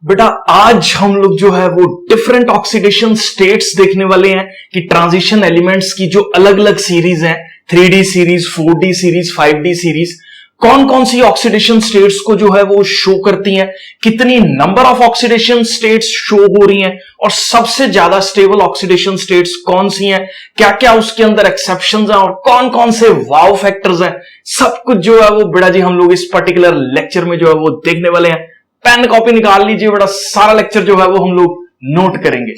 बेटा आज हम लोग जो है वो डिफरेंट ऑक्सीडेशन स्टेट्स देखने वाले हैं कि ट्रांजिशन एलिमेंट्स की जो अलग अलग सीरीज हैं 3D series, 4D series, 5D series, कौन कौन सी ऑक्सीडेशन स्टेट्स को जो है वो शो करती हैं, कितनी number of oxidation states show हो रही हैं और सबसे ज्यादा स्टेबल ऑक्सीडेशन स्टेट्स कौन सी हैं, क्या क्या उसके अंदर एक्सेप्शंस हैं और कौन कौन से वाव फैक्टर्स हैं, सब कुछ जो है वो बेटा जी हम लोग इस पर्टिकुलर लेक्चर में जो है वो देखने वाले हैं। पेन कॉपी निकाल लीजिए बेटा, सारा लेक्चर जो है वो हम लोग नोट करेंगे।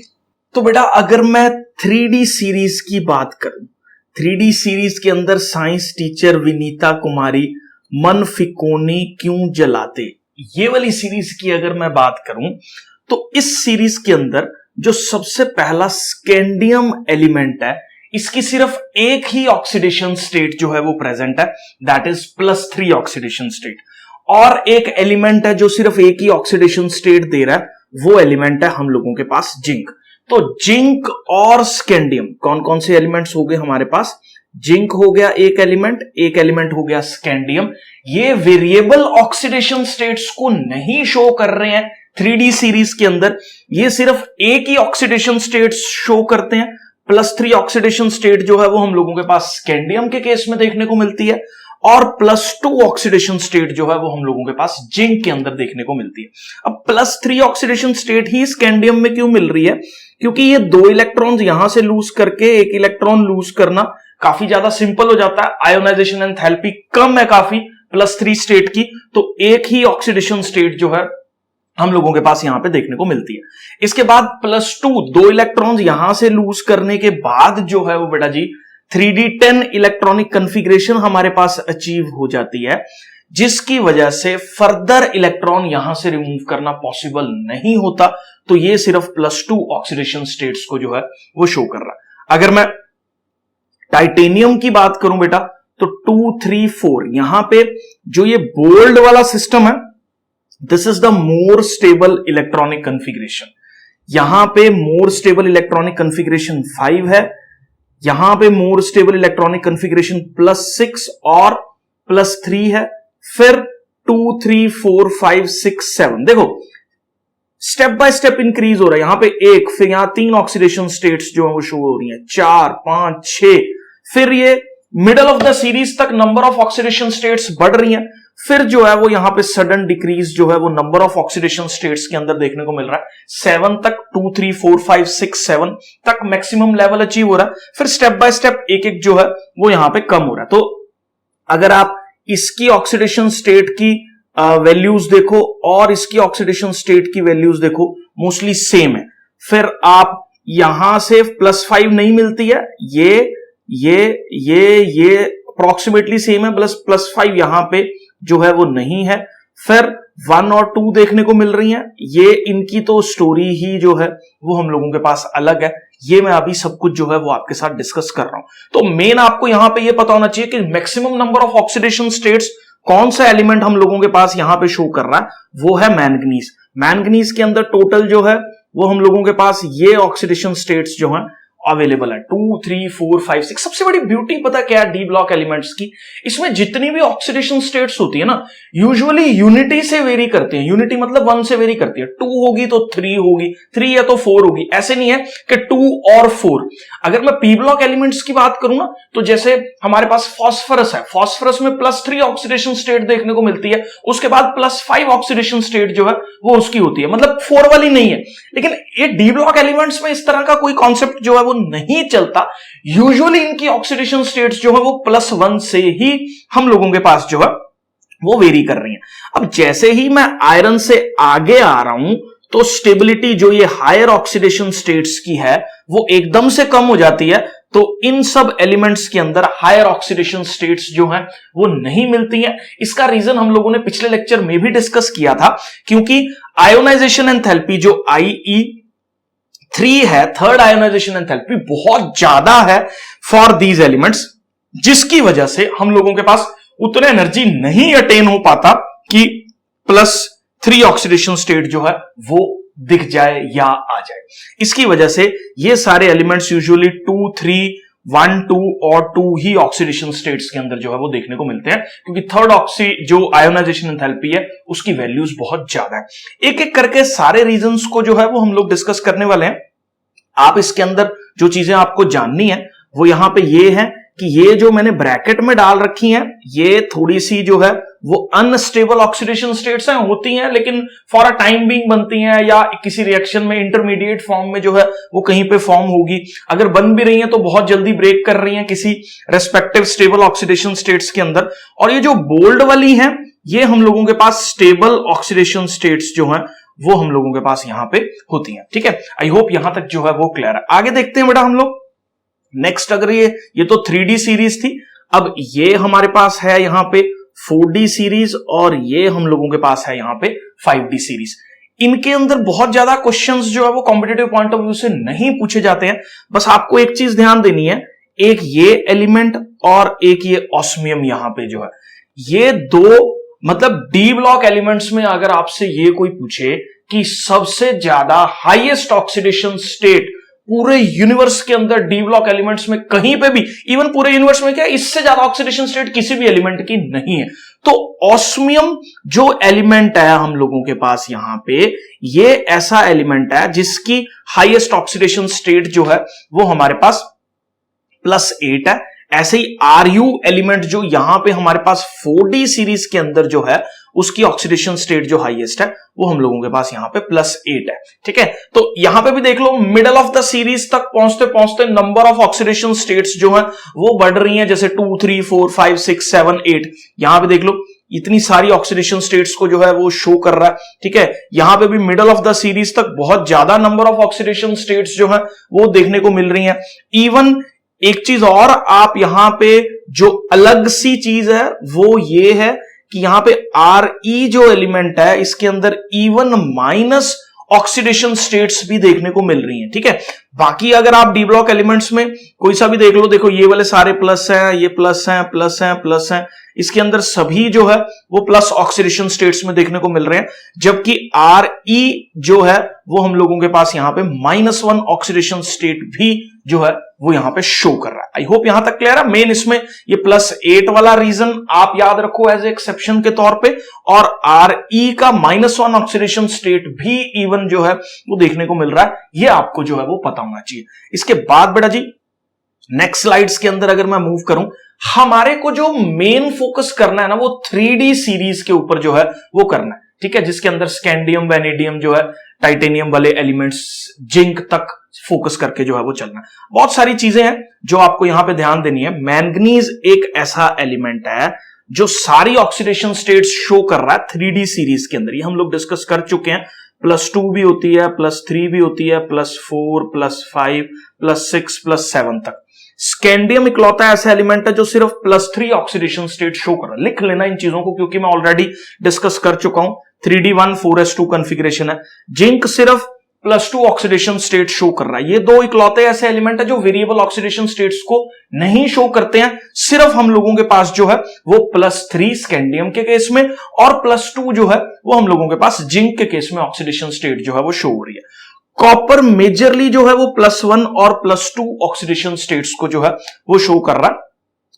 तो बेटा अगर मैं 3D सीरीज की बात करूं, 3D सीरीज के अंदर साइंस टीचर विनीता कुमारी मन फिकोनी क्यों जलाते, ये वाली सीरीज की अगर मैं बात करूं तो इस सीरीज के अंदर जो सबसे पहला स्कैंडियम एलिमेंट है, इसकी सिर्फ एक ही ऑक्सीडेशन स्टेट जो है वो प्रेजेंट है, दैट इज +3 ऑक्सीडेशन स्टेट। और एक एलिमेंट है जो सिर्फ एक ही ऑक्सीडेशन स्टेट दे रहा है, वो एलिमेंट है हम लोगों के पास जिंक। तो जिंक और स्कैंडियम कौन कौन से एलिमेंट्स हो गए हमारे पास, जिंक हो गया एक एलिमेंट हो गया स्कैंडियम। ये वेरिएबल ऑक्सीडेशन स्टेट्स को नहीं शो कर रहे हैं 3D सीरीज के अंदर, ये सिर्फ एक ही ऑक्सीडेशन स्टेट्स शो करते हैं। +3 ऑक्सीडेशन स्टेट जो है वो हम लोगों के पास स्कैंडियम के केस में देखने को मिलती है और +2 ऑक्सीडेशन स्टेट जो है वो हम लोगों के पास जिंक के अंदर देखने को मिलती है। अब +3 ऑक्सीडेशन स्टेट ही स्कैंडियम में क्यों मिल रही है, क्योंकि ये 2 इलेक्ट्रॉन्स यहां से लूज करके 1 इलेक्ट्रॉन लूज करना काफी ज्यादा सिंपल हो जाता है, आयोनाइजेशन एंथैल्पी कम है काफी +3 स्टेट की, तो एक ही ऑक्सीडेशन स्टेट जो है हम लोगों के पास यहां पे देखने को मिलती है। इसके बाद +2 2 इलेक्ट्रॉन्स यहां से लूज करने के बाद जो है वो बेटा जी 3D10 इलेक्ट्रॉनिक कॉन्फ़िगरेशन हमारे पास अचीव हो जाती है, जिसकी वजह से फर्दर इलेक्ट्रॉन यहां से रिमूव करना पॉसिबल नहीं होता। तो ये सिर्फ +2 ऑक्सीडेशन स्टेट्स को जो है वो शो कर रहा है। अगर मैं टाइटेनियम की बात करूं बेटा तो 2 3 4 यहां पे जो ये बोल्ड वाला सिस्टम है, this is the more stable electronic configuration. यहां पे मोर स्टेबल इलेक्ट्रॉनिक कॉन्फ़िगरेशन 5 है, यहां पे मोर स्टेबल इलेक्ट्रॉनिक कॉन्फ़िगरेशन +6 और +3 है, फिर 2 3 4 5 6 7। देखो स्टेप बाय स्टेप इंक्रीज हो रहा है, यहां पे 1, फिर यहां 3 ऑक्सीडेशन स्टेट्स जो है वो शो हो रही हैं, 4 5 6, फिर ये मिडल ऑफ द सीरीज तक नंबर ऑफ ऑक्सीडेशन स्टेट्स बढ़ रही हैं, फिर जो है वो यहां पे सडन डिक्रीज जो है वो नंबर ऑफ ऑक्सीडेशन स्टेट्स के अंदर देखने को मिल रहा है। 7 तक 2 3 4 5 6 7 तक मैक्सिमम लेवल अचीव हो रहा है, फिर स्टेप बाय स्टेप एक एक जो है वो यहां पे कम हो रहा है। तो अगर आप इसकी ऑक्सीडेशन स्टेट की वैल्यूज देखो और इसकी ऑक्सीडेशन स्टेट की वैल्यूज देखो, मोस्टली सेम है। फिर आप यहां से +5 नहीं मिलती है, ये अप्रोक्सीमेटली सेम है, +5 यहां पे जो है वो नहीं है। फिर 1 और 2 देखने को मिल रही हैं, ये इनकी तो स्टोरी ही जो है वो हम लोगों के पास अलग है, ये मैं अभी सब कुछ जो है वो आपके साथ डिस्कस कर रहा हूं। तो मेन आपको यहां पे ये पता होना चाहिए कि maximum number of oxidation states कौन सा एलिमेंट हम लोगों के पास यहां पे शो कर रहा है, वो है मैंगनीज। मैंगनीज के अंदर टोटल जो है वो हम लोगों के पास ये ऑक्सीडेशन स्टेट्स जो हैं अवेलेबल है 2 3 4 5 6। सबसे बड़ी ब्यूटी पता क्या है डी ब्लॉक एलिमेंट्स की, इसमें जितनी भी ऑक्सीडेशन स्टेट्स होती है ना, यूजुअली यूनिटी से वेरी करती है। यूनिटी मतलब 1 से वेरी करती है, 2 होगी तो 3 होगी, 3 या तो 4 होगी, ऐसे नहीं है कि 2 और 4। अगर मैं पी ब्लॉक एलिमेंट्स की बात करूं ना, तो जैसे हमारे पास फास्फोरस है, फास्फोरस में +3 ऑक्सीडेशन स्टेट देखने को मिलती है, उसके बाद +5 ऑक्सीडेशन स्टेट जो है वो उसकी होती है, मतलब 4 वाली नहीं है। लेकिन ये डी ब्लॉक एलिमेंट्स में इस तरह का कोई कॉन्सेप्ट जो है वो नहीं चलता। यूजुअली इनकी ऑक्सीडेशन स्टेट्स जो है वो +1 से ही हम लोगों के पास जो है वो वेरी कर रही हैं। अब जैसे ही मैं आयरन से आगे आ रहा हूं तो स्टेबिलिटी जो ये हायर ऑक्सीडेशन स्टेट्स की है वो एकदम से कम हो जाती है। तो इन सब एलिमेंट्स के अंदर हायर ऑक्सीडेशन स्टेट्स जो हैं वो नहीं मिलती हैं। इसका रीजन हम लोगों ने पिछले लेक्चर में भी डिस्कस किया था, क्योंकि आयोनाइजेशन एंथैल्पी जो IE3 है, थर्ड आयोनाइजेशन एंथैल्पी बहुत ज्यादा है फॉर दीज एलिमेंट्स, जिसकी वजह से हम लोगों के पास उतना एनर्जी नहीं अटेन हो पाता कि +3 ऑक्सीडेशन स्टेट जो है वो दिख जाए या आ जाए। इसकी वजह से ये सारे एलिमेंट्स यूजुअली 2 3 1, 2 और 2 ही ऑक्सीडेशन स्टेट्स के अंदर जो है वो देखने को मिलते हैं, क्योंकि थर्ड ऑक्सी जो आयोनाइजेशन एंथैल्पी है उसकी वैल्यूज बहुत ज्यादा है। एक एक करके सारे रीजंस को जो है वो हम लोग डिस्कस करने वाले हैं। आप इसके अंदर जो चीजें आपको जाननी है वो यहां पे ये है कि ये जो मैंने ब्रैकेट में डाल रखी हैं ये थोड़ी सी जो है वो अनस्टेबल ऑक्सीडेशन स्टेट्स हैं, होती हैं लेकिन फॉर अ टाइम बीइंग बनती हैं, या किसी रिएक्शन में इंटरमीडिएट फॉर्म में जो है वो कहीं पे फॉर्म होगी। अगर बन भी रही हैं तो बहुत जल्दी ब्रेक कर रही हैं किसी रेस्पेक्टिव स्टेबल ऑक्सीडेशन स्टेट्स के अंदर। और ये जो बोल्ड वाली हैं ये हम लोगों के पास स्टेबल ऑक्सीडेशन स्टेट्स जो हैं वो हम लोगों के पास यहां पे होती हैं। ठीक है, आई होप यहां तक जो है वो क्लियर है। आगे देखते हैं बेटा हम लोग नेक्स्ट। अगर ये तो 3D सीरीज थी, अब ये हमारे पास है यहां पे 4D सीरीज और ये हम लोगों के पास है यहां पे 5D सीरीज। इनके अंदर बहुत ज्यादा क्वेश्चंस जो है वो कॉम्पिटिटिव पॉइंट ऑफ व्यू से नहीं पूछे जाते हैं। बस आपको एक चीज ध्यान देनी है, एक ये एलिमेंट और एक ये ऑस्मियम यहां पे जो है, ये दो मतलब डी ब्लॉक एलिमेंट्स में अगर आपसे ये कोई पूछे कि सबसे ज्यादा हाईएस्ट ऑक्सीडेशन स्टेट पूरे यूनिवर्स के अंदर डी ब्लॉक एलिमेंट्स में कहीं पे भी, इवन पूरे यूनिवर्स में क्या इससे ज्यादा ऑक्सीडेशन स्टेट किसी भी एलिमेंट की नहीं है, तो ऑस्मियम जो एलिमेंट है हम लोगों के पास यहां पे, ये ऐसा एलिमेंट है जिसकी हाईएस्ट ऑक्सीडेशन स्टेट जो है वो हमारे पास +8 है। ऐसे ही Ru एलिमेंट जो यहां पे हमारे पास 4D सीरीज के अंदर जो है उसकी ऑक्सीडेशन स्टेट जो हाईएस्ट है वो हम लोगों के पास यहां पे +8 है। ठीक है, तो यहां पे भी देख लो मिडल ऑफ द सीरीज तक पहुंचते पहुंचते नंबर ऑफ ऑक्सीडेशन स्टेट्स जो है वो बढ़ रही हैं, जैसे 2, 3, 4, 5, 6, 7, 8। यहां पे देख लो इतनी सारी ऑक्सीडेशन स्टेट्स को जो है वो शो कर रहा है। ठीक है, यहां पे भी मिडल ऑफ द सीरीज तक बहुत ज्यादा नंबर ऑफ ऑक्सीडेशन स्टेट्स जो है वो देखने को मिल रही हैं। इवन एक चीज और आप यहां पे जो अलग सी चीज है वो ये है कि यहां पे Re जो एलिमेंट है इसके अंदर इवन माइनस ऑक्सीडेशन स्टेट्स भी देखने को मिल रही हैं। ठीक है, बाकी अगर आप डी ब्लॉक एलिमेंट्स में कोई सा भी देख लो, देखो ये वाले सारे प्लस हैं, ये प्लस हैं, प्लस हैं, प्लस हैं, इसके अंदर सभी जो है वो प्लस ऑक्सीडेशन स्टेट्स में देखने को मिल रहे हैं, जबकि Re जो है वो हम लोगों के पास यहां पे -1 ऑक्सीडेशन स्टेट भी जो है वो यहां पे शो कर रहा है। आई होप यहां तक क्लियर है। मेन इसमें ये +8 वाला रीजन आप याद रखो एज एक्सेप्शन के तौर पे, और Re का -1 ऑक्सीडेशन स्टेट भी इवन जो है वो देखने को मिल रहा है, ये आपको जो है वो पता होना चाहिए। इसके बाद बेटा जी नेक्स्ट स्लाइड्स के अंदर अगर मैं मूव करूं, हमारे को जो मेन फोकस करना है ना वो 3D सीरीज के ऊपर जो है वो करना है। ठीक है, जिसके अंदर स्कैंडियम, वैनेडियम जो है, टाइटेनियम वाले एलिमेंट्स, जिंक तक फोकस करके जो है वो चलना है। बहुत सारी चीजें हैं जो आपको यहां पे ध्यान देनी है। मैंगनीज एक ऐसा एलिमेंट है जो सारी ऑक्सीडेशन स्टेट्स शो कर रहा है 3D सीरीज के अंदर, ये हम लोग डिस्कस कर चुके हैं। +2 भी होती है, +3 भी होती है, +4, +5, +6, +7 तक। स्कैंडियम इकलौता ऐसा एलिमेंट है जो सिर्फ +3 ऑक्सीडेशन स्टेट शो कर रहा है। लिख लेना इन चीजों को क्योंकि मैं ऑलरेडी डिस्कस कर चुका हूं। 3D1 4s2 कॉन्फ़िगरेशन है। जिंक सिर्फ +2 ऑक्सीडेशन स्टेट शो कर रहा है। ये दो इकलौते ऐसे एलिमेंट है जो वेरिएबल ऑक्सीडेशन स्टेट्स को नहीं शो करते हैं। सिर्फ हम लोगों के पास जो है वो +3 स्कैंडियम के केस में और +2 जो है वो हम लोगों के पास जिंक के केस में ऑक्सीडेशन स्टेट जो है वो शो हो रही है। कॉपर मेजरली जो है वो +1 और +2 ऑक्सीडेशन स्टेट्स को जो है वो शो कर रहा है।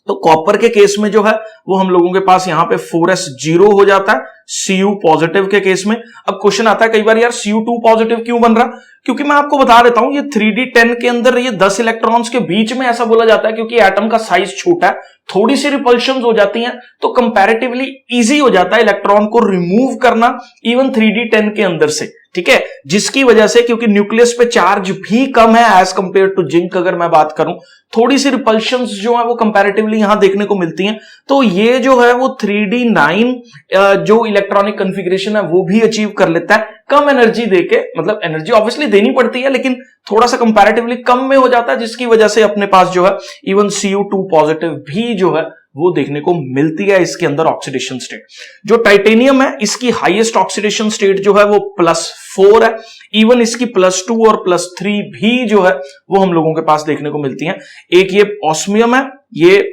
तो कॉपर के केस में जो है वो हम लोगों के पास यहां पे 4s0 हो जाता है Cu पॉजिटिव के केस में। अब क्वेश्चन आता है कई बार, यार Cu2 पॉजिटिव क्यों बन रहा? क्योंकि मैं आपको बता देता हूं ये 3D10 के अंदर ये 10 इलेक्ट्रॉन्स के बीच में ऐसा बोला जाता है क्योंकि एटम का साइज छोटा है, थोड़ी सी रिपल्शंस हो जाती हैं, तो कंपैरेटिवली इजी हो जाता है इलेक्ट्रॉन को रिमूव करना इवन 3D10 के अंदर से। ठीक है, जिसकी वजह से क्योंकि न्यूक्लियस पे चार्ज भी कम है एज कंपेयर टू जिंक, अगर मैं बात करूं, थोड़ी सी रिपल्शंस जो है वो कंपैरेटिवली यहां देखने को मिलती हैं। तो ये जो है वो 3D9 जो इलेक्ट्रॉनिक कॉन्फ़िगरेशन है वो भी अचीव कर लेता है कम एनर्जी देके। मतलब एनर्जी ऑब्वियसली देनी पड़ती है लेकिन थोड़ा सा कंपैरेटिवली कम में हो जाता है, जिसकी वजह से अपने पास जो है इवन Cu2 पॉजिटिव भी जो है वो देखने को मिलती है इसके अंदर ऑक्सीडेशन स्टेट। जो टाइटेनियम है इसकी हाईएस्ट ऑक्सीडेशन स्टेट जो है वो +4 है। इवन इसकी +2 और +3 भी जो है वो हम लोगों के पास देखने को मिलती हैं। एक ये ऑस्मियम है, ये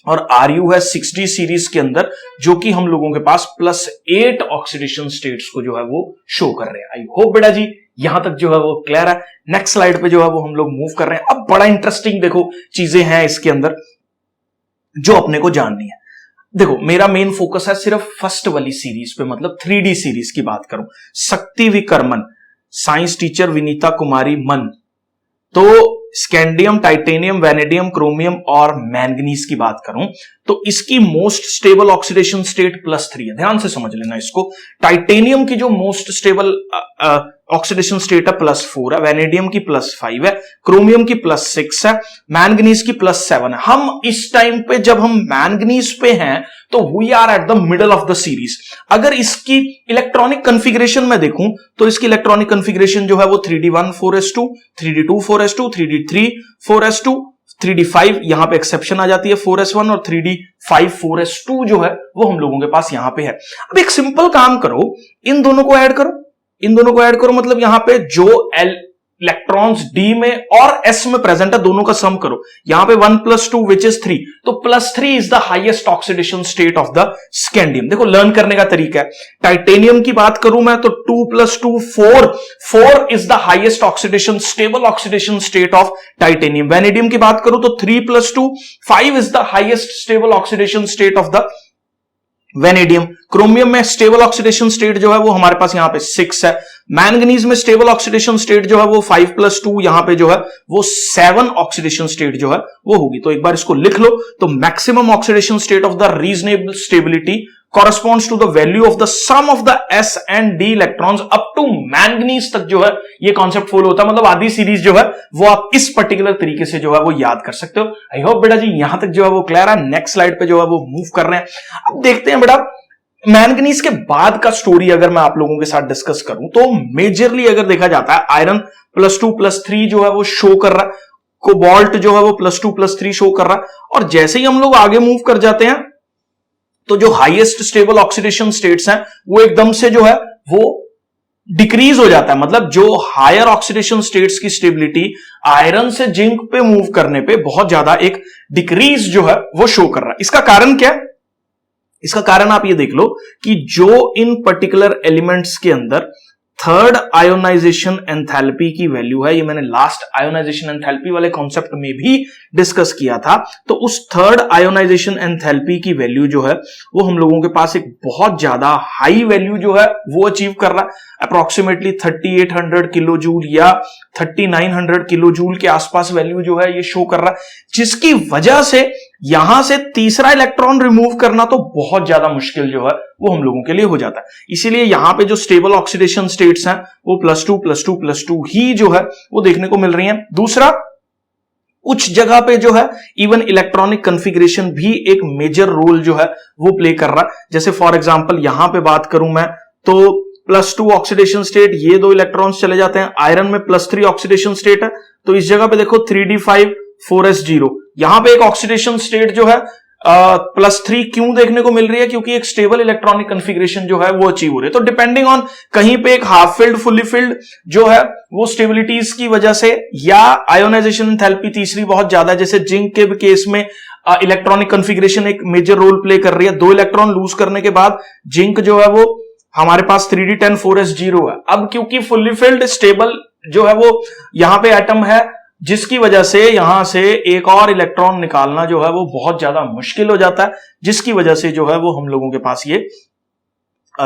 और Ru है 6D सीरीज के अंदर, जो कि हम लोगों के पास +8 ऑक्सीडेशन स्टेट्स को जो है वो शो कर रहे हैं। आई होप बेटा जी यहां तक जो है वो क्लियर है। नेक्स्ट स्लाइड पे जो है वो हम लोग मूव कर रहे हैं। अब बड़ा इंटरेस्टिंग देखो चीजें हैं इसके अंदर जो अपने को जाननी है। देखो मेरा मेन फोकस है सिर्फ फर्स्ट वाली सीरीज पे, मतलब 3D सीरीज की बात करूं। शक्ति विक्रमन, साइंस टीचर विनीता कुमारी मन, तो स्कैंडियम, टाइटेनियम, वैनेडियम, क्रोमियम और मैंगनीज की बात करूं तो इसकी मोस्ट स्टेबल ऑक्सीडेशन स्टेट +3 है। ध्यान से समझ लेना इसको। टाइटेनियम की जो मोस्ट स्टेबल ऑक्सीडेशन स्टेट है +4 है, वैनेडियम की +5 है, क्रोमियम की +6 है, मैंगनीज की +7 है। हम इस टाइम पे जब हम मैंगनीज पे हैं तो we are at the middle of the series. अगर इसकी इलेक्ट्रॉनिक कॉन्फ़िगरेशन में देखूं तो इसकी इलेक्ट्रॉनिक कॉन्फ़िगरेशन जो है वो 3d1 4s2, 3d2 4s2, 3d3 4s2, 3d5, यहां पे एक्सेप्शन आ जाती है 4s1, और 3d5 4s2 जो है वो हम लोगों के पास यहां पे है। अब एक सिंपल काम करो, इन दोनों को ऐड करो, इन दोनों को ऐड करो, मतलब यहां पे जो इलेक्ट्रॉन्स D में और S में प्रेजेंट है दोनों का सम करो। यहां पे 1 + 2 विच इज 3, तो +3 is the highest oxidation state of the scandium. देखो लर्न करने का तरीका है। टाइटेनियम की बात करूं मैं तो 2 + 2 4 is the highest oxidation, stable oxidation state of titanium. Vanadium की बात करूं तो 3 + 2 5 is the highest stable oxidation state of the vanadium. Chromium में स्टेबल ऑक्सीडेशन स्टेट जो है वो हमारे पास यहां पे 6 है। मैंगनीज में स्टेबल ऑक्सीडेशन स्टेट जो है वो 5 + 2, यहां पे जो है वो 7 ऑक्सीडेशन स्टेट जो है वो होगी। तो एक बार इसको लिख लो, तो maximum oxidation state of the reasonable stability corresponds to the value of the sum of the S and D electrons up to manganese तक जो है ये कॉन्सेप्ट फॉलो होता है। मतलब आधी सीरीज जो है वो आप इस पर्टिकुलर तरीके से जो है वो याद कर सकते हो। आई होप बेटा जी यहां तक जो है वो क्लियर है। नेक्स्ट स्लाइड पे जो है वो मूव कर रहे हैं। अब देखते हैं बेटा मैंगनीज के बाद का स्टोरी अगर मैं आप लोगों के साथ डिस्कस करूं तो मेजरली अगर देखा जाता है आयरन +2 +3 जो है वो शो कर रहा है, कोबाल्ट जो है वो +2 +3 शो कर रहा है, और जैसे ही हम लोग आगे मूव कर जाते हैं तो जो हाईएस्ट स्टेबल ऑक्सीडेशन स्टेट्स हैं वो एकदम से जो है वो डिक्रीज हो जाता है। मतलब जो हायर ऑक्सीडेशन स्टेट्स की स्टेबिलिटी आयरन से जिंक पे मूव करने पे बहुत ज्यादा एक डिक्रीज जो है वो शो कर रहा है। इसका कारण क्या है? इसका कारण आप ये देख लो कि जो इन पर्टिकुलर एलिमेंट्स के अंदर थर्ड आयोनाइजेशन एंथैल्पी की वैल्यू है, ये मैंने लास्ट आयोनाइजेशन एंथैल्पी वाले कॉन्सेप्ट में भी डिस्कस किया था, तो उस थर्ड आयोनाइजेशन एंथैल्पी की वैल्यू जो है वो हम लोगों के पास एक बहुत ज्यादा हाई वैल्यू जो है वो अचीव कर रहा है। अप्रोक्सीमेटली 3800 किलो जूल या 3900 किलो जूल के आसपास वैल्यू जो है ये शो कर रहा है, जिसकी वजह से यहां से तीसरा इलेक्ट्रॉन रिमूव करना तो बहुत ज्यादा मुश्किल जो है वो हम लोगों के लिए हो जाता है। इसीलिए यहां पे जो स्टेबल ऑक्सीडेशन स्टेट्स हैं वो +2 +2 +2 ही जो है वो देखने को मिल रही हैं। दूसरा, कुछ जगह पे जो है इवन इलेक्ट्रॉनिक कॉन्फ़िगरेशन भी एक मेजर रोल जो है वो प्ले कर रहा है। जैसे फॉर एग्जांपल यहां पे बात करूं मैं तो +2 ऑक्सीडेशन स्टेट, ये दो इलेक्ट्रॉन्स चले जाते हैं। आयरन में +3 ऑक्सीडेशन स्टेट है, तो इस जगह पे देखो 3d5 4s0, यहां पे एक ऑक्सीडेशन स्टेट जो है +3 क्यों देखने को मिल रही है? क्योंकि एक स्टेबल इलेक्ट्रॉनिक कॉन्फ़िगरेशन जो है वो अचीव हो रही है। तो डिपेंडिंग ऑन कहीं पे एक हाफ फिल्ड फुली फिल्ड जो है वो स्टेबिलिटीज की वजह से, या आयोनाइजेशन एंथैल्पी तीसरी बहुत ज्यादा, जैसे जिंक के केस में इलेक्ट्रॉनिक कॉन्फ़िगरेशन एक मेजर रोल प्ले कर रही है। 2 इलेक्ट्रॉन लूज करने के बाद जिंक जो है वो हमारे पास 3d10 4s0 है। अब क्योंकि फुली फिल्ड स्टेबल जो है वो यहां पे एटम है, जिसकी वजह से यहां से एक और इलेक्ट्रॉन निकालना जो है वो बहुत ज्यादा मुश्किल हो जाता है, जिसकी वजह से जो है वो हम लोगों के पास ये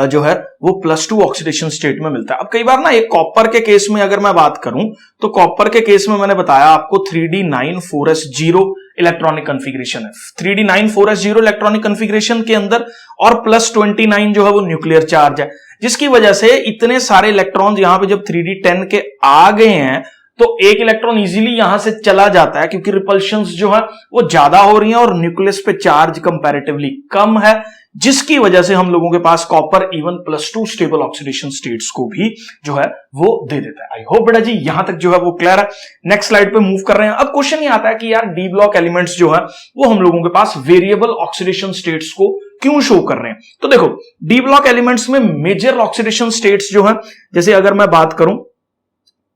जो है वो +2 ऑक्सीडेशन स्टेट में मिलता है। अब कई बार ना एक कॉपर के केस में अगर मैं बात करूं तो कॉपर के केस में मैंने बताया आपको 3d9 4s0 इलेक्ट्रॉनिक कॉन्फ़िगरेशन है। 3d9 4s0 इलेक्ट्रॉनिक कॉन्फ़िगरेशन के अंदर और +29 जो है वो न्यूक्लियर चार्ज है, जिसकी वजह से इतने सारे इलेक्ट्रॉन्स यहां पे जब 3d10 के आ गए हैं तो एक इलेक्ट्रॉन इजीली यहां से चला जाता है, क्योंकि रिपल्शंस जो है वो ज्यादा हो रही हैं और न्यूक्लियस पे चार्ज कंपैरेटिवली कम है, जिसकी वजह से हम लोगों के पास copper even +2 stable oxidation states को भी जो है वो दे देता है। आई होप बेटा जी यहां तक जो है वो क्लियर है। नेक्स्ट स्लाइड पे मूव कर रहे हैं। अब क्वेश्चन ये आता है कि यार डी ब्लॉक एलिमेंट्स जो है वो हम लोगों के पास वेरिएबल ऑक्सीडेशन स्टेट्स को क्यों शो कर रहे हैं? तो देखो डी ब्लॉक एलिमेंट्स में मेजर ऑक्सीडेशन स्टेट्स जो है, जैसे अगर मैं बात करूं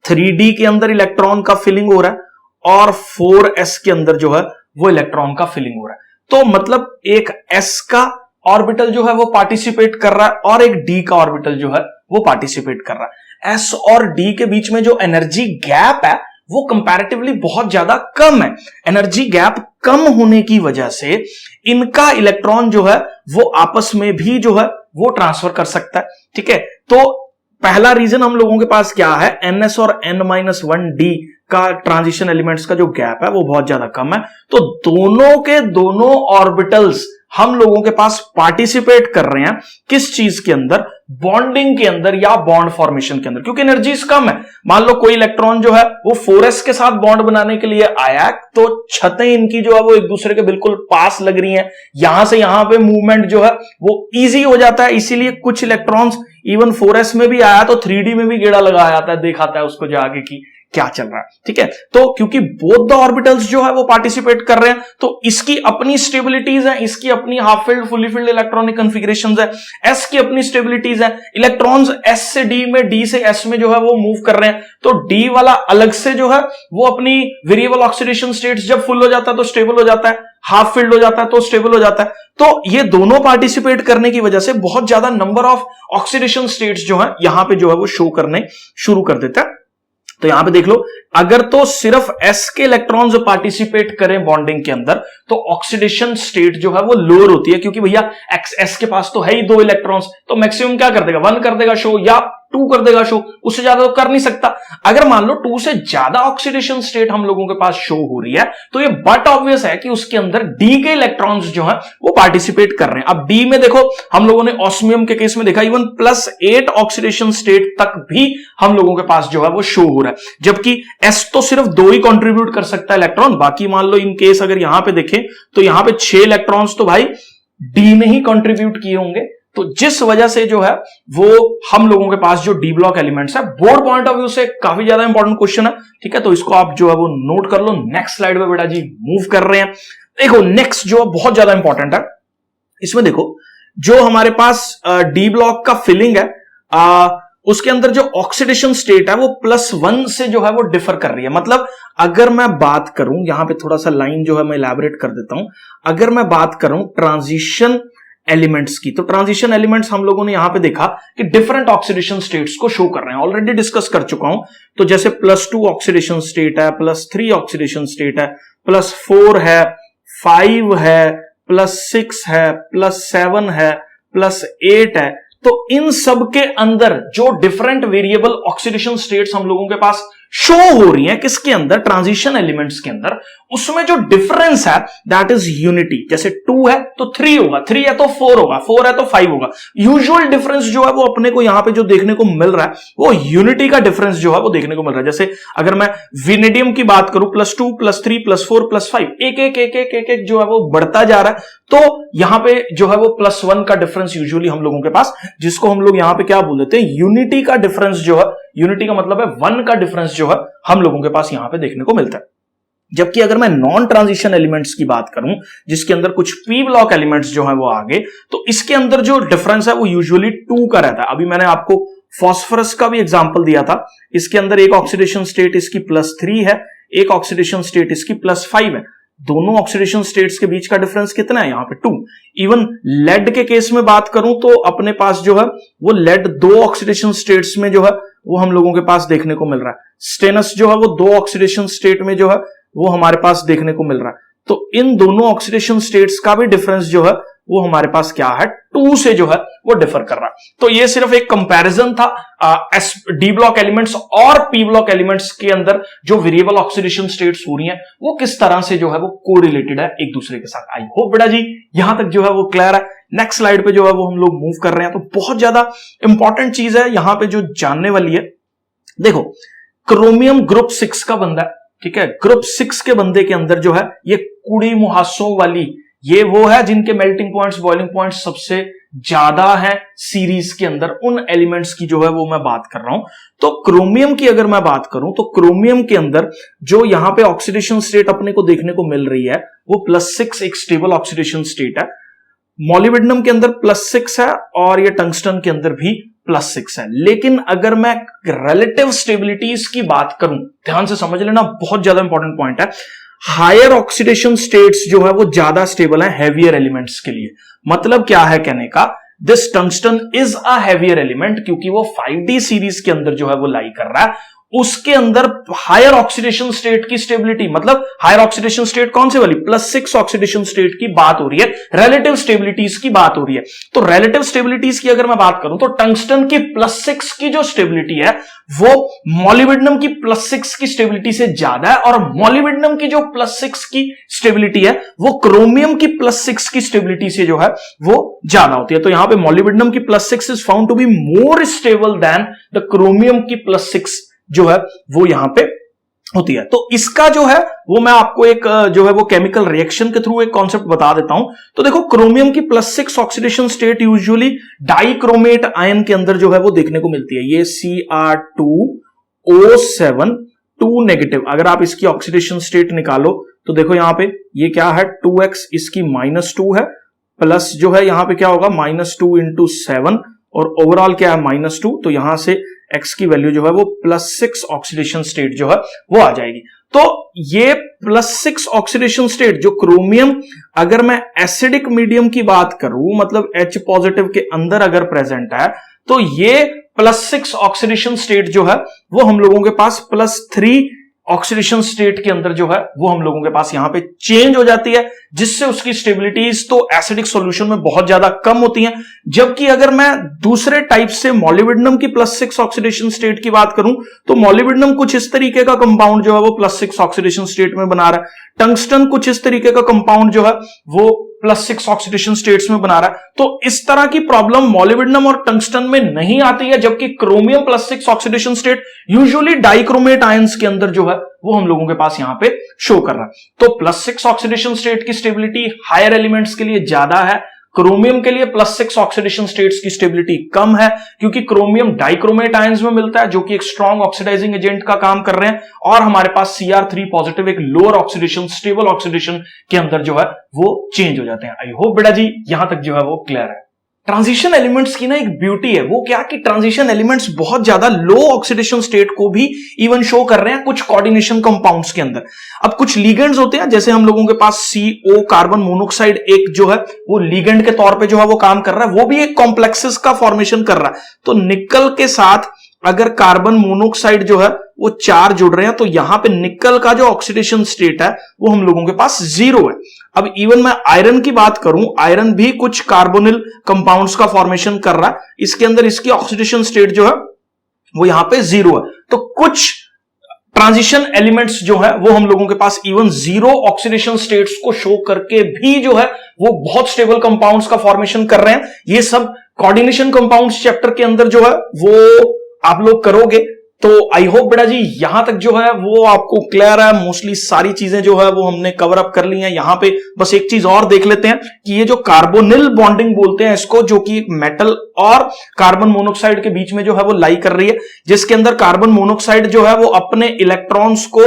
3d के अंदर इलेक्ट्रॉन का फिलिंग हो रहा है और 4s के अंदर जो है वो इलेक्ट्रॉन का फिलिंग हो रहा है, तो मतलब एक s का ऑर्बिटल जो है वो पार्टिसिपेट कर रहा है और एक d का ऑर्बिटल जो है वो पार्टिसिपेट कर रहा है। एस और डी के बीच में जो एनर्जी गैप है वो कंपैरेटिवली बहुत ज्यादा कम है। एनर्जी गैप कम होने की वजह से इनका इलेक्ट्रॉन जो है वो आपस में भी जो है वो ट्रांसफर कर सकता है। ठीक है, तो पहला रीजन हम लोगों के पास क्या है, ns और n-1d का ट्रांजिशन एलिमेंट्स का जो गैप है वो बहुत ज्यादा कम है। तो दोनों के दोनों ऑर्बिटल्स हम लोगों के पास पार्टिसिपेट कर रहे हैं किस चीज के अंदर, बॉन्डिंग के अंदर या बॉन्ड फॉर्मेशन के अंदर, क्योंकि एनर्जीज कम है। मान लो कोई इलेक्ट्रॉन जो है वो 4s के साथ बॉन्ड बनाने के लिए आया, तो छतें इनकी जो है वो एक दूसरे के बिल्कुल पास लग रही हैं, यहां से यहां पे मूवमेंट जो है वो इजी हो जाता है। इसीलिए कुछ इलेक्ट्रॉन्स इवन 4s में भी आया तो 3d में भी गेड़ा लगाया जाता है, देखाता है उसको जाके कि क्या चल रहा है। ठीक है, तो क्योंकि बोथ द ऑर्बिटल्स जो है वो पार्टिसिपेट कर रहे हैं, तो इसकी अपनी स्टेबिलिटीज है, इसकी अपनी half field fully field electronic configurations है, एस की अपनी स्टेबिलिटीज है। इलेक्ट्रॉन्स एस से डी में, डी से एस में जो है वो मूव कर रहे हैं, तो डी वाला अलग से जो है वो अपनी वेरिएबल ऑक्सीडेशन स्टेट्स जब फुल हो जाता है तो स्टेबल हो जाता है, हाफ फील्ड हो जाता है तो स्टेबल हो जाता है। तो ये दोनों पार्टिसिपेट करने की वजह से बहुत ज्यादा नंबर ऑफ ऑक्सीडेशन स्टेट्स जो है यहां पे जो है वो शो करने शुरू कर देता है। तो यहां पे देख लो, अगर तो सिर्फ s के इलेक्ट्रॉन्स पार्टिसिपेट करें बॉन्डिंग के अंदर तो ऑक्सीडेशन स्टेट जो है वो लोअर होती है, क्योंकि भैया s के पास तो है ही 2 इलेक्ट्रॉन्स, तो मैक्सिमम क्या कर देगा, 1 कर देगा शो या 2 कर देगा शो, उससे ज्यादा तो कर नहीं सकता। अगर मान लो 2 से ज्यादा ऑक्सीडेशन स्टेट हम लोगों के पास शो हो रही है, तो ये बट ऑब्वियस है कि उसके अंदर डी के इलेक्ट्रॉन्स जो है वो पार्टिसिपेट कर रहे हैं। अब डी में देखो, हम लोगों ने ऑस्मियम के केस में देखा इवन +8 ऑक्सीडेशन स्टेट तक भी हम लोगों के पास जो है वो शो हो रहा है, जबकि एस तो सिर्फ 2 ही कंट्रीब्यूट कर सकता है इलेक्ट्रॉन। बाकी मान लो इन केस अगर यहां पे देखें तो यहां पे 6 इलेक्ट्रॉन्स तो भाई डी ने ही कंट्रीब्यूट किए होंगे। तो जिस वजह से जो है वो हम लोगों के पास जो डी ब्लॉक एलिमेंट्स है, बोर्ड पॉइंट ऑफ व्यू से काफी ज्यादा इंपॉर्टेंट क्वेश्चन है। ठीक है, तो इसको आप जो है वो नोट कर लो। नेक्स्ट स्लाइड पे बेटा जी मूव कर रहे हैं। देखो नेक्स्ट जो बहुत ज्यादा इंपॉर्टेंट है, इसमें देखो जो हमारे पास डी ब्लॉक का फिलिंग है, उसके अंदर जो ऑक्सीडेशन स्टेट है वो +1 से जो है वो डिफर कर रही है। मतलब अगर मैं बात करूं, यहां पे थोड़ा सा लाइन जो है मैं इलैबोरेट कर देता हूं, अगर मैं बात करूं ट्रांजिशन एलिमेंट्स की, तो ट्रांजिशन एलिमेंट्स हम लोगों ने यहां पे देखा कि डिफरेंट ऑक्सीडेशन स्टेट्स को शो कर रहे हैं, ऑलरेडी डिस्कस कर चुका हूं। तो जैसे +2 ऑक्सीडेशन स्टेट है, +3 ऑक्सीडेशन स्टेट है, +4 है, 5 है, +6 है, +7 है, +8 है। तो इन सब के अंदर जो डिफरेंट वेरिएबल ऑक्सीडेशन स्टेट्स हम लोगों के पास शो हो रही हैं, किसके अंदर, ट्रांजिशन एलिमेंट्स के अंदर, उसमें जो डिफरेंस है दैट इज यूनिटी। जैसे 2 है तो 3 होगा, 3 है तो 4 होगा, 4 है तो 5 होगा। यूजुअल डिफरेंस जो है वो अपने को यहां पे जो देखने को मिल रहा है वो यूनिटी का डिफरेंस जो है वो देखने को मिल रहा है। जैसे अगर मैं विनेडियम की बात करूं, +2 +3 +4 +5, एक जो है वो बढ़ता जा रहा है, तो यहां पे जो है वो +1 का डिफरेंस यूजुअली हम लोगों के पास, जिसको हम लोग यहां पे क्या बोल देते हैं, यूनिटी का डिफरेंस जो है, यूनिटी का मतलब है 1 का डिफरेंस जो है हम लोगों के पास यहां पे देखने को मिलता है। जबकि अगर मैं नॉन ट्रांजिशन एलिमेंट्स की बात करूं, जिसके अंदर कुछ पी ब्लॉक एलिमेंट्स जो है वो आगे, तो इसके अंदर जो डिफरेंस है वो यूजुअली 2 का रहता है। अभी मैंने आपको फास्फोरस का भी एग्जांपल दिया था, इसके अंदर एक ऑक्सीडेशन स्टेट इसकी +3 है, एक ऑक्सीडेशन स्टेट इसकी +5 है। दोनों ऑक्सीडेशन स्टेट्स के बीच का डिफरेंस कितना है, यहां पे 2। इवन लेड के केस में बात करूं तो अपने पास जो है वो लेड 2 ऑक्सीडेशन स्टेट्स में जो है वो हम लोगों के पास देखने को मिल रहा है। स्टेनस जो है वो 2 ऑक्सीडेशन स्टेट में जो है वो हमारे पास देखने को मिल रहा है। तो इन दोनों ऑक्सीडेशन स्टेट्स का भी डिफरेंस जो है वो हमारे पास क्या है, 2 से जो है वो डिफर कर रहा है। तो ये सिर्फ एक कंपैरिजन था डी ब्लॉक एलिमेंट्स और पी ब्लॉक एलिमेंट्स के अंदर जो वेरिएबल ऑक्सीडेशन स्टेट्स हो रही हैं वो किस तरह से जो है वो कोरिलेटेड है एक दूसरे के साथ। आई होप बेटा जी यहां तक जो है वो क्लियर है। नेक्स्ट स्लाइड पे जो है वो हम लोग मूव कर रहे हैं। तो बहुत ज्यादा इंपॉर्टेंट चीज है यहां पे जो जानने वाली है। देखो क्रोमियम ग्रुप 6 का बंदा है, ठीक है, ग्रुप 6 के बंदे के अंदर जो है ये कुड़ी मुहासों वाली, ये वो है जिनके मेल्टिंग पॉइंट्स, बॉइलिंग पॉइंट्स सबसे ज्यादा है सीरीज के अंदर, उन एलिमेंट्स की जो है वो मैं बात कर रहा हूं। तो क्रोमियम की अगर मैं बात करूं तो क्रोमियम के अंदर जो यहां पे ऑक्सीडेशन स्टेट अपने को देखने को मिल रही है वो +6 एक स्टेबल ऑक्सीडेशन स्टेट है। मॉलिब्डेनम के अंदर +6 है और ये टंगस्टन के अंदर भी +6 है। लेकिन अगर मैं रिलेटिव स्टेबिलिटीज की बात करूं, ध्यान से समझ लेना, बहुत ज्यादा इंपॉर्टेंट पॉइंट है। हायर ऑक्सीडेशन स्टेट्स जो है वो ज्यादा स्टेबल है हैवियर एलिमेंट्स के लिए। मतलब क्या है कहने का, this tungsten is a heavier element, क्योंकि वो 5D सीरीज के अंदर जो है वो लाई कर रहा है, उसके अंदर हायर ऑक्सीडेशन स्टेट की स्टेबिलिटी, मतलब हायर ऑक्सीडेशन स्टेट कौन से वाली, +6 ऑक्सीडेशन स्टेट की बात हो रही है, रिलेटिव स्टेबिलिटीज की बात हो रही है। तो रिलेटिव स्टेबिलिटीज की अगर मैं बात करूं तो टंगस्टन की +6 की जो स्टेबिलिटी है वो मोलिब्डेनम की +6 की स्टेबिलिटी से ज्यादा है, और मोलिब्डेनम की जो +6 की स्टेबिलिटी है वो क्रोमियम की +6 की स्टेबिलिटी से जो है वो ज्यादा होती है। तो यहां पे मोलिब्डेनम की +6 is found to be more stable than the chromium की +6 जो है वो यहां पे होती है। तो इसका जो है वो मैं आपको एक जो है वो केमिकल रिएक्शन के थ्रू एक कॉन्सेप्ट बता देता हूं। तो देखो, क्रोमियम की +6 oxidation state usually dichromate ion के अंदर जो है वो देखने को मिलती है। ये Cr2O7 2 नेगेटिव, अगर आप इसकी ऑक्सीडेशन स्टेट निकालो तो देखो यहां पे ये क्या है, 2x इसकी -2 है, प्लस जो है यहां पे क्या होगा -2 × 7, और ओवरऑल क्या है -2, तो यहां से x की वैल्यू जो है वो +6 ऑक्सीडेशन स्टेट जो है वो आ जाएगी। तो ये +6 ऑक्सीडेशन स्टेट जो क्रोमियम, अगर मैं एसिडिक मीडियम की बात करूं, मतलब H पॉजिटिव के अंदर अगर प्रेजेंट है, तो ये +6 ऑक्सीडेशन स्टेट जो है वो हम लोगों के पास +3 ऑक्सीडेशन स्टेट के अंदर जो है वो हम लोगों के पास यहां पे चेंज हो जाती है, जिससे उसकी स्टेबिलिटीज तो एसिडिक सॉल्यूशन में बहुत ज्यादा कम होती हैं। जबकि अगर मैं दूसरे टाइप से मोलिब्डेनम की +6 ऑक्सीडेशन स्टेट की बात करूं तो मोलिब्डेनम कुछ इस तरीके का कंपाउंड जो है वो +6 ऑक्सीडेशन स्टेट में बना रहा है, टंगस्टन कुछ इस तरीके का कंपाउंड जो है वो +6 ऑक्सीडेशन स्टेट्स में बना रहा है। तो इस तरह की प्रॉब्लम मोलिब्डेनम और टंगस्टन में नहीं आती है, जबकि chromium +6 oxidation state usually dichromate ions के अंदर जो है वो हम लोगों के पास यहां पे शो कर रहा है। तो +6 ऑक्सीडेशन स्टेट की स्टेबिलिटी हायर एलिमेंट्स के लिए ज्यादा है, क्रोमियम के लिए +6 ऑक्सीडेशन स्टेट्स की स्टेबिलिटी कम है, क्योंकि क्रोमियम डाइक्रोमेट आयंस में मिलता है जो कि एक स्ट्रॉन्ग ऑक्सीडाइजिंग एजेंट का काम कर रहे हैं, और हमारे पास Cr3 पॉजिटिव एक लोअर ऑक्सीडेशन स्टेबल ऑक्सीडेशन के अंदर जो है वो चेंज हो जाते हैं। आई होप बेटा जी यहां तक जो है वो क्लियर है। ट्रांजिशन एलिमेंट्स की ना एक ब्यूटी है, वो क्या कि ट्रांजिशन एलिमेंट्स बहुत ज्यादा लो ऑक्सीडेशन स्टेट को भी इवन शो कर रहे हैं कुछ कोऑर्डिनेशन कंपाउंड्स के अंदर। अब कुछ लीगेंड्स होते हैं, जैसे हम लोगों के पास CO कार्बन मोनोऑक्साइड एक जो है वो लीगेंड के तौर पे जो है वो काम कर रहा है, वो भी एक कॉम्प्लेक्सेस का फॉर्मेशन कर रहा है। तो निकल के साथ अगर कार्बन मोनोऑक्साइड जो है वो 4 जुड़ रहे हैं, तो यहां पे निकल का जो ऑक्सीडेशन स्टेट है वो हम लोगों के पास 0 है। अब इवन मैं आयरन की बात करूं, आयरन भी कुछ कार्बोनिल कंपाउंड्स का फॉर्मेशन कर रहा है, इसके अंदर इसकी ऑक्सीडेशन स्टेट जो है वो यहां पे 0 है। तो कुछ ट्रांजिशन एलिमेंट्स जो है वो हम लोगों के पास इवन 0 ऑक्सीडेशन स्टेट्स को शो करके भी जो है वो बहुत स्टेबल कंपाउंड्स का फॉर्मेशन कर रहे हैं। ये सब कोऑर्डिनेशन कंपाउंड्स चैप्टर के अंदर जो है वो आप लोग करोगे। तो आई होप बेटा जी यहां तक जो है वो आपको क्लियर है। मोस्टली सारी चीजें जो है वो हमने कवर अप कर ली हैं। यहां पे बस एक चीज और देख लेते हैं कि ये जो कार्बोनिल बॉन्डिंग बोलते हैं इसको, जो कि मेटल और कार्बन मोनोऑक्साइड के बीच में जो है वो लाई कर रही है, जिसके अंदर कार्बन मोनोऑक्साइड जो है वो अपने इलेक्ट्रॉन्स को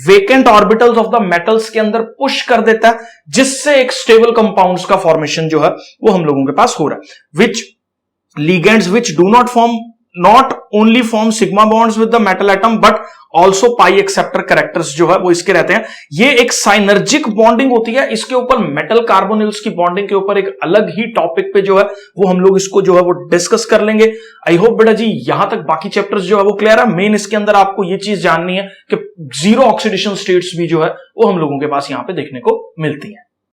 vacant orbitals of the metals के अंदर पुश कर देता है, जिससे एक स्टेबल कंपाउंड्स का फॉर्मेशन जो है वो हम लोगों के पास हो रहा है। विच ligands which do not only form sigma bonds with the metal atom but also pi acceptor characters जो है वो इसके रहते हैं। ये एक साइनर्जिक बॉन्डिंग होती है। इसके ऊपर मेटल कार्बोनिल्स की बॉन्डिंग के ऊपर एक अलग ही टॉपिक पे जो है वो हम लोग इसको जो है वो डिस्कस कर लेंगे। आई होप बेटा जी यहां तक बाकी चैप्टर्स जो है वो क्लियर है। मेन इसके अंदर आपको ये चीज जाननी है कि 0 ऑक्सीडेशन स्टेट्स भी जो है वो हम लोगों के पास यहां पे देखने को मिलती है।